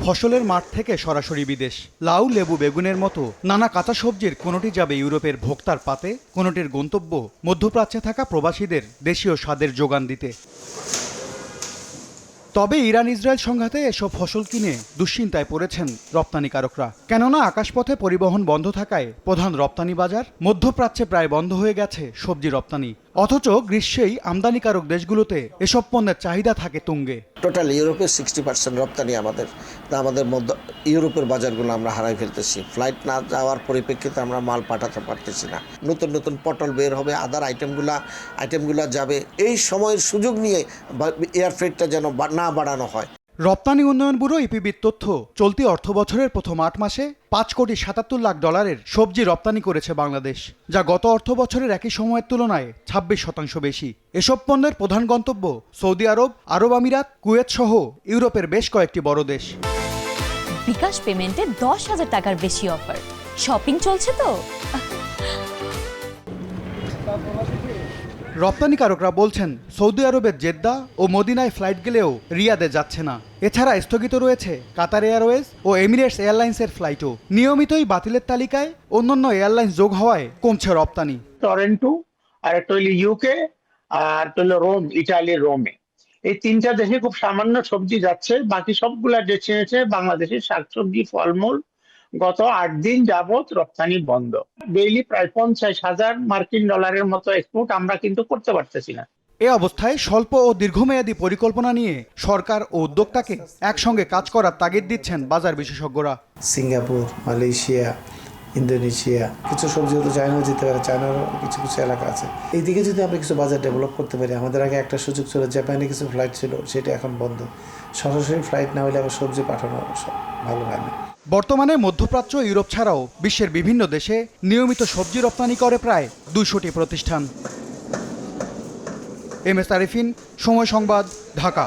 ফসলের মাঠ থেকে সরাসরি বিদেশ। লাউ, লেবু, বেগুনের মতো নানা কাঁচা সবজির কোনোটি যাবে ইউরোপের ভোক্তার পাতে, কোনোটির গন্তব্য মধ্যপ্রাচ্যে থাকা প্রবাসীদের দেশীয় স্বাদের যোগান দিতে। তবে ইরান ইসরায়েল সংঘাতে এসব ফসল কিনে দুশ্চিন্তায় পড়েছেন রপ্তানিকারকরা। কেননা আকাশপথে পরিবহন বন্ধ থাকায় প্রধান রপ্তানি বাজার মধ্যপ্রাচ্যে প্রায় বন্ধ হয়ে গেছে সবজি রপ্তানি। অথচ গ্রীষ্মেই আমদানিকারক দেশগুলোতে এসব পণ্যের চাহিদা থাকে তুঙ্গে। টোটাল ইউরোপের 60% রপ্তানি আমাদের মধ্য ইউরোপের বাজারগুলো আমরা হারাই ফেলতেছি। ফ্লাইট না যাওয়ার পরিপ্রেক্ষিতে আমরা মাল পাঠাতে পারতেছি না। নতুন নতুন পটল বের হবে, আদার আইটেমগুলো যাবে। এই সময়ের সুযোগ নিয়ে এয়ার ফ্রেটটা যেন না বাড়ানো হয়। রপ্তানি উন্নয়ন ব্যুরো ইপিবির তথ্য, চলতি অর্থ বছরের প্রথম 8 মাসে 5,77,00,000 সবজি রপ্তানি করেছে বাংলাদেশ, যা গত অর্থ বছরের একই সময়ের তুলনায় 26% বেশি। এসব পণ্যের প্রধান গন্তব্য সৌদি আরব, আরব আমিরাত, কুয়েত সহ ইউরোপের বেশ কয়েকটি বড় দেশ। বিকাশ পেমেন্টে 10,000 টাকার বেশি অফার। শপিং চলছে তো। রপ্তানিকারকরা বলছেন, সৌদি আরবের জেদ্দা ও মদিনায় ফ্লাইট গেলেও রিয়াদে যাচ্ছে না। এছাড়া স্থগিত রয়েছে কাতার এয়ারওয়েজ ও এমিরেটস এয়ারলাইন্সের ফ্লাইটও। নিয়মিতই বাতিলের তালিকায় অন্যান্য এয়ারলাইন্স যোগ হওয়ায় কমছে রপ্তানি। টরেন্টো, আর একটা হলো ইউকে, আর একটা হলো রোম, ইটালির রোমে। এই তিনটা দেশে খুব সামান্য সবজি যাচ্ছে, বাকি সবগুলা ডেস্টিনেশনে বাংলাদেশের শাকসবজি, ফলমূল গত 8 দিন যাবত রপ্তানি বন্ধ। ডেইলি প্রায় 50,000 মার্কিন ডলারের মতো এক্সপোর্ট আমরা কিন্তু করতে পারতেছি না। এ অবস্থায় স্বল্প ও দীর্ঘমেয়াদী পরিকল্পনা নিয়ে সরকার ও উদ্যোক্তাকে একসঙ্গে কাজ করার তাগিদ দিচ্ছেন বাজার বিশেষজ্ঞরা। সিঙ্গাপুর, মালয়েশিয়া, ইন্দোনেশিয়া, কিছু সবজি হয়তো চায়নাও যেতে পারে, চায়নারও কিছু কিছু এলাকা আছে। এইদিকে যদি আমরা কিছু বাজার ডেভেলপ করতে পারি, আমাদের আগে একটা সুযোগ ছিল, জাপানে কিছু ফ্লাইট ছিল, সেটা এখন বন্ধ। সরাসরি ফ্লাইট না হলে আবার সবজি পাঠানো ভালো হয় না। বর্তমানে মধ্যপ্রাচ্য, ইউরোপ ছাড়াও বিশ্বের বিভিন্ন দেশে নিয়মিত সবজি রপ্তানি করে প্রায় 200টি প্রতিষ্ঠান। এম এস আরিফিন, সময় সংবাদ, ঢাকা।